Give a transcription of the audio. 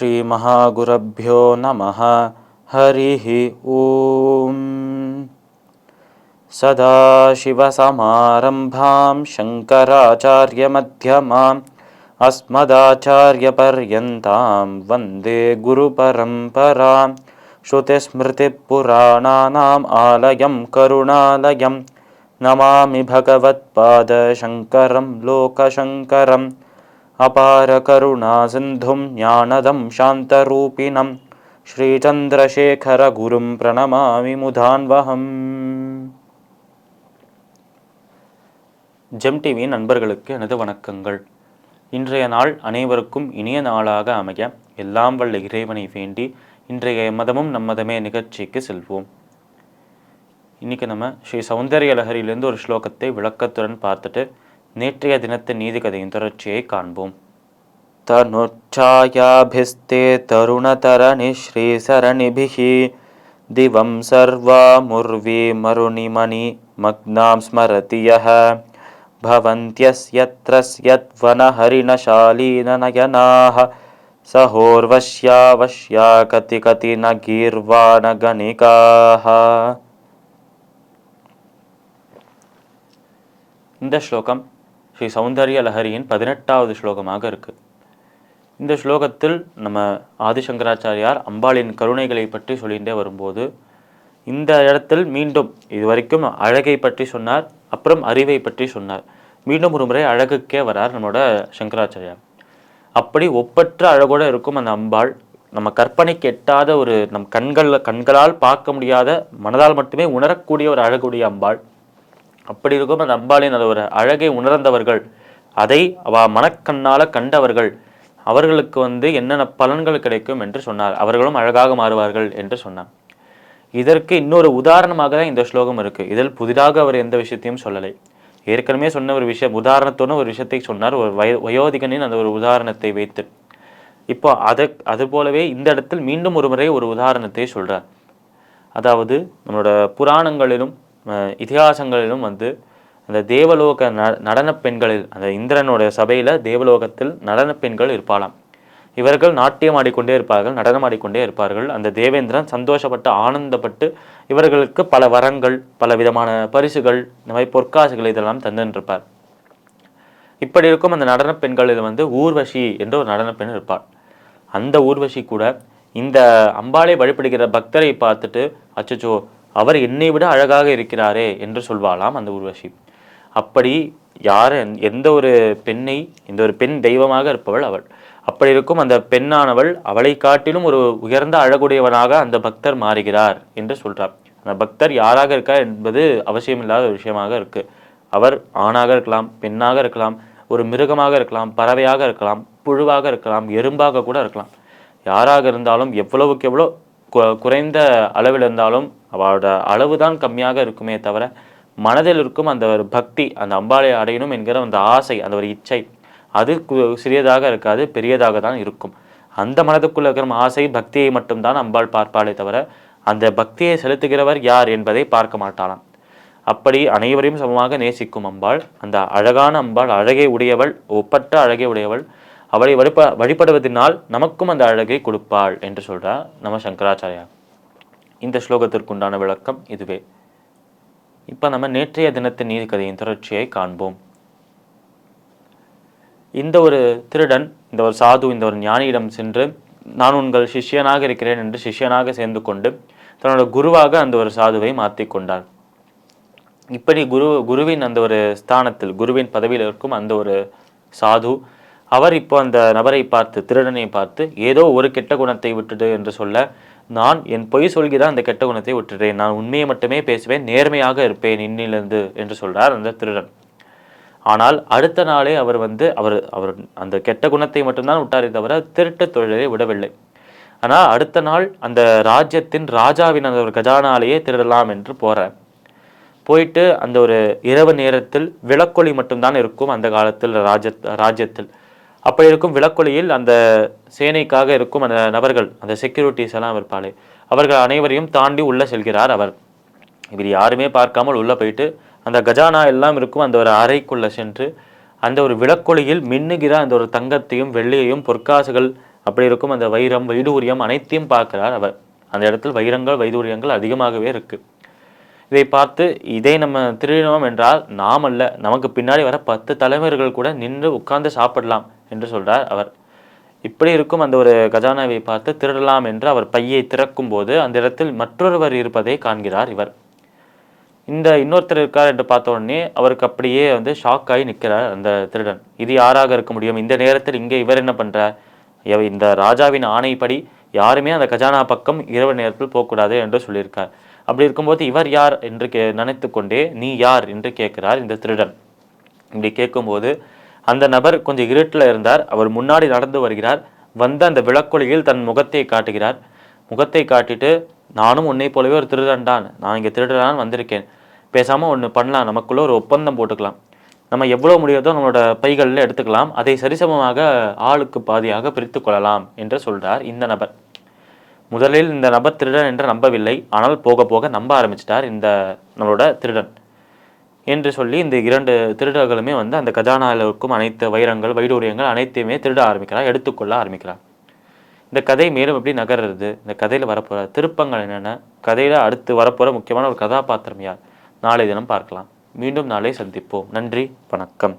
ஸ்ரீ மகாகுரப்யோ நமः. ஹரிஹி ஓம். சதாசிவசமாரம்பாம் சங்கராச்சார்யமத்யமாம் அஸ்மதாச்சார்யபர்யந்தாம் வந்தே குருபரம்பராம். ஸ்ருதிஸ்மிருதிப்புராணானாம் ஆலயம் கருணாலயம் நமாமி பகவத்பாதசங்கரம் லோகசங்கரம். அபார கருணா சிந்தும் ஞானதம் சாந்தரூபிணம் ஸ்ரீசந்திரசேகர குரும் பிரணமாமி முதான்வகம். ஜெம் டிவியின் நண்பர்களுக்கு எனது வணக்கங்கள். இன்றைய நாள் அனைவருக்கும் இனிய நாளாக அமைய எல்லாம் வல்ல இறைவனை வேண்டி இன்றைய மதமும் நம்மதமே நிகழ்ச்சிக்கு செல்வோம். இன்னைக்கு நம்ம ஸ்ரீ சௌந்தர்ய லஹரியிலிருந்து ஒரு ஸ்லோகத்தை விளக்கத்துடன் பார்த்துட்டு நேற்றைய தினத்தின் நீதி கதையின் தொடர்ச்சியை காண்போம். தனுச்சாயாபிஸ்தே தருணதரணி ஸ்ரீசரணிபிஹி திவம் சர்வா முர்வி மருணிமணி மக்னாம் ஸ்மரதி யஹ பவந்த்யஸ்யத்ரஸ்யத்வனஹரிணசாலீனநயனாஹ சஹோர்வஷ்யா கதி கதி ந கீர்வாண கணிகாஹ. இந்த ஸ்லோகம் ஸ்ரீ சௌந்தர்ய லஹரியின் 18வது ஸ்லோகமாக இருக்கு. இந்த ஸ்லோகத்தில் நம்ம ஆதிசங்கராச்சாரியார் அம்பாளின் கருணைகளை பற்றி சொல்லிகிட்டே வரும்போது இந்த இடத்தில் மீண்டும் இதுவரைக்கும் அழகை பற்றி சொன்னார், அப்புறம் அறிவை பற்றி சொன்னார். மீண்டும் ஒரு முறை அழகுக்கே வரார் நம்மளோட சங்கராச்சாரியார். அப்படி ஒப்பற்ற அழகோடு இருக்கும் அந்த அம்பாள், நம்ம கற்பனைக்கு எட்டாத ஒரு நம் கண்களால் பார்க்க முடியாத, மனதால் மட்டுமே உணரக்கூடிய ஒரு அழகுடைய அம்பாள். அப்படி இருக்கும் அந்த அம்பாளின் அந்த ஒரு அழகை உணர்ந்தவர்கள், அதை அவ மனக்கண்ணால கண்டவர்கள், அவர்களுக்கு என்னென்ன பலன்கள் கிடைக்கும் என்று சொன்னார். அவர்களும் அழகாக மாறுவார்கள் என்று சொன்னார். இதற்கு இன்னொரு உதாரணமாக தான் இந்த ஸ்லோகம் இருக்கு. இதில் புதிதாக அவர் எந்த விஷயத்தையும் சொல்லலை. ஏற்கனவே சொன்ன ஒரு விஷயம், உதாரணத்தோடு ஒரு விஷயத்தை சொன்னார், ஒரு வயோதிகனின் அந்த ஒரு உதாரணத்தை வைத்து. இப்போ அது போலவே இந்த இடத்தில் மீண்டும் ஒரு முறை ஒரு உதாரணத்தை சொல்றார். அதாவது நம்மளோட புராணங்களிலும் இதிகாசங்களிலும் அந்த தேவலோக நடன பெண்களில், அந்த இந்திரனுடைய சபையில் தேவலோகத்தில் நடன பெண்கள் இருப்பாளாம். இவர்கள் நாட்டியம் ஆடிக்கொண்டே இருப்பார்கள், நடனம் ஆடிக்கொண்டே இருப்பார்கள். அந்த தேவேந்திரன் சந்தோஷப்பட்டு ஆனந்தப்பட்டு இவர்களுக்கு பல வரங்கள், பல விதமான பரிசுகள், இந்த மாதிரி பொற்காசுகள் இதெல்லாம் தந்துருப்பார். இப்படி இருக்கும் அந்த நடன பெண்களில் ஊர்வசி என்ற ஒரு நடன பெண் இருப்பாள். அந்த ஊர்வசி கூட இந்த அம்பாளை வழிபடுகிற பக்தரை பார்த்துட்டு, அச்சச்சோ அவர் என்னை விட அழகாக இருக்கிறாரே என்று சொல்வாளாம் அந்த ஊர்வசி. அப்படி எந்த ஒரு பெண்ணை, இந்த ஒரு பெண் தெய்வமாக இருப்பவள் அவள். அப்படி இருக்கும் அந்த பெண்ணானவள் அவளை காட்டிலும் ஒரு உயர்ந்த அழகுடையவனாக அந்த பக்தர் மாறுகிறார் என்று சொல்றார். அந்த பக்தர் யாராக இருக்கார் என்பது அவசியமில்லாத ஒரு விஷயமாக இருக்கு. அவர் ஆணாக இருக்கலாம், பெண்ணாக இருக்கலாம், ஒரு மிருகமாக இருக்கலாம், பறவையாக இருக்கலாம், புழுவாக இருக்கலாம், எறும்பாக கூட இருக்கலாம். யாராக இருந்தாலும் எவ்வளவுக்கு எவ்வளோ குறைந்த அளவில் இருந்தாலும் அவளோட அளவு தான் கம்மியாக இருக்குமே தவிர, மனதில் இருக்கும் அந்த ஒரு பக்தி, அந்த அம்பாளை அடையணும் என்கிற அந்த ஆசை, அந்த ஒரு இச்சை, அது சிறியதாக இருக்காது, பெரியதாக தான் இருக்கும். அந்த மனதுக்குள்ள இருக்கிற ஆசை, பக்தியை மட்டும்தான் அம்பாள் பார்ப்பாளே தவிர, அந்த பக்தியை செலுத்துகிறவர் யார் என்பதை பார்க்க மாட்டாளாம். அப்படி அனைவரையும் சமமாக நேசிக்கும் அம்பாள், அந்த அழகான அம்பாள், அழகை உடையவள், ஒப்பற்ற அழகை உடையவள். அவளை வழிபடுவதனால் நமக்கும் அந்த அழகை கொடுப்பாள் என்று சொல்றார் நம்ம சங்கராச்சாரியா. இந்த ஸ்லோகத்திற்குண்டான விளக்கம் இதுவே. இப்ப நம்ம நேற்றைய தினத்தின் நீதி கதையின் தொடர்ச்சியை காண்போம். இந்த ஒரு திருடன், இந்த ஒரு சாது, இந்த ஒரு ஞானியிடம் சென்று, நான் உங்கள் சிஷ்யனாக இருக்கிறேன் என்று சிஷ்யனாக சேர்ந்து கொண்டு தன்னோட குருவாக அந்த ஒரு சாதுவை மாற்றி கொண்டார். இப்படி குருவின் அந்த ஒரு ஸ்தானத்தில், குருவின் பதவியில் இருக்கும் அந்த ஒரு சாது, அவர் இப்போ அந்த நபரை பார்த்து, திருடனை பார்த்து, ஏதோ ஒரு கெட்ட குணத்தை விட்டுடு என்று சொல்ல, நான் என் பொய் சொல்கிற அந்த கெட்ட குணத்தை விட்டுடுறேன், நான் உண்மையை மட்டுமே பேசுவேன், நேர்மையாக இருப்பேன் இன்னிலிருந்து என்று சொல்றார் அந்த திருடன். ஆனால் அடுத்த நாளே அவர் அவர் அந்த கெட்ட குணத்தை மட்டும்தான் விட்டாரே தவிர திருட்டு தொழிலை விடவில்லை. ஆனால் அடுத்த நாள் அந்த ராஜ்யத்தின் ராஜாவின் அந்த ஒரு கஜானாலேயே திருடலாம் என்று போறார். போயிட்டு அந்த ஒரு இரவு நேரத்தில் விளக்கொளி மட்டும்தான் இருக்கும் அந்த காலத்தில் ராஜ்யத்தில். அப்படி இருக்கும் விளக்கொலியில் அந்த சேனைக்காக இருக்கும் அந்த நபர்கள், அந்த செக்யூரிட்டிஸ் எல்லாம் இருப்பாளே, அவர்கள் அனைவரையும் தாண்டி உள்ள செல்கிறார் அவர். இவர் யாருமே பார்க்காமல் உள்ள போயிட்டு அந்த கஜானா எல்லாம் இருக்கும் அந்த ஒரு அறைக்குள்ள சென்று அந்த ஒரு விளக்கொலியில் மின்னுகிற அந்த ஒரு தங்கத்தையும் வெள்ளியையும் பொற்காசுகள் அப்படி இருக்கும் அந்த வைரம் வைடூரியம் அனைத்தையும் பார்க்கிறார் அவர். அந்த இடத்தில் வைரங்கள் வைடூரியங்கள் அதிகமாகவே இருக்கு. இதை பார்த்து இதை நம்ம திருடினோம் என்றால் நாம் அல்ல, நமக்கு பின்னாடி வர 10 தலைவர்கள் கூட நின்று உட்கார்ந்து சாப்பிடலாம் என்று சொல்றார் அவர். இப்படி இருக்கும் அந்த ஒரு கஜானாவை பார்த்து திருடலாம் என்று அவர் பையை திறக்கும் போது அந்த இடத்தில் மற்றொருவர் இருப்பதை காண்கிறார் இவர். இந்த இன்னொருத்தர் இருக்கார் என்று பார்த்த உடனே அவருக்கு அப்படியே ஷாக் ஆகி நிற்கிறார் அந்த திருடன். இது யாராக இருக்க முடியும்? இந்த நேரத்தில் இங்கே இவர் என்ன பண்றார்? இந்த ராஜாவின் ஆணைப்படி யாருமே அந்த கஜானா பக்கம் இரவு நேரத்தில் போகக்கூடாது என்று சொல்லியிருக்கார். அப்படி இருக்கும்போது இவர் யார் என்று நினைத்து கொண்டே நீ யார் என்று கேட்கிறார் இந்த திருடன். இப்படி கேட்கும்போது அந்த நபர் கொஞ்சம் இருட்டில் இருந்தார். அவர் முன்னாடி நடந்து வருகிறார். வந்த அந்த விளக்கொலியில் தன் முகத்தை காட்டுகிறார். முகத்தை காட்டிட்டு நானும் உன்னை போலவே ஒரு திருடன் தான், நான் இங்கே திருடலான்னு வந்திருக்கேன், பேசாமல் ஒன்று பண்ணலாம், நமக்குள்ள ஒரு ஒப்பந்தம் போட்டுக்கலாம், நம்ம எவ்வளோ முடியாதோ நம்மளோட பைகளில் எடுத்துக்கலாம், அதை சரிசமமாக ஆளுக்கு பாதியாக பிரித்து கொள்ளலாம் என்று சொல்றார் இந்த நபர். முதலில் இந்த நபர் திருடன் என்று நம்பவில்லை, ஆனால் போக போக நம்ப ஆரம்பிச்சிட்டார் இந்த நம்மளோட திருடன் என்று சொல்லி இந்த 2 திருடர்களுமே அந்த கஜானாவில் இருக்கும் அனைத்து வைரங்கள் வைடூரியங்கள் அனைத்தையுமே திருட ஆரம்பிக்கிறார், எடுத்துக்கொள்ள ஆரம்பிக்கிறார். இந்த கதை மேலும் எப்படி நகர்றது, இந்த கதையில் வரப்போகிற திருப்பங்கள் என்னென்ன, கதையில் அடுத்து வரப்போகிற முக்கியமான ஒரு கதாபாத்திரம் யார், நாளை தினம் பார்க்கலாம். மீண்டும் நாளை சந்திப்போம். நன்றி, வணக்கம்.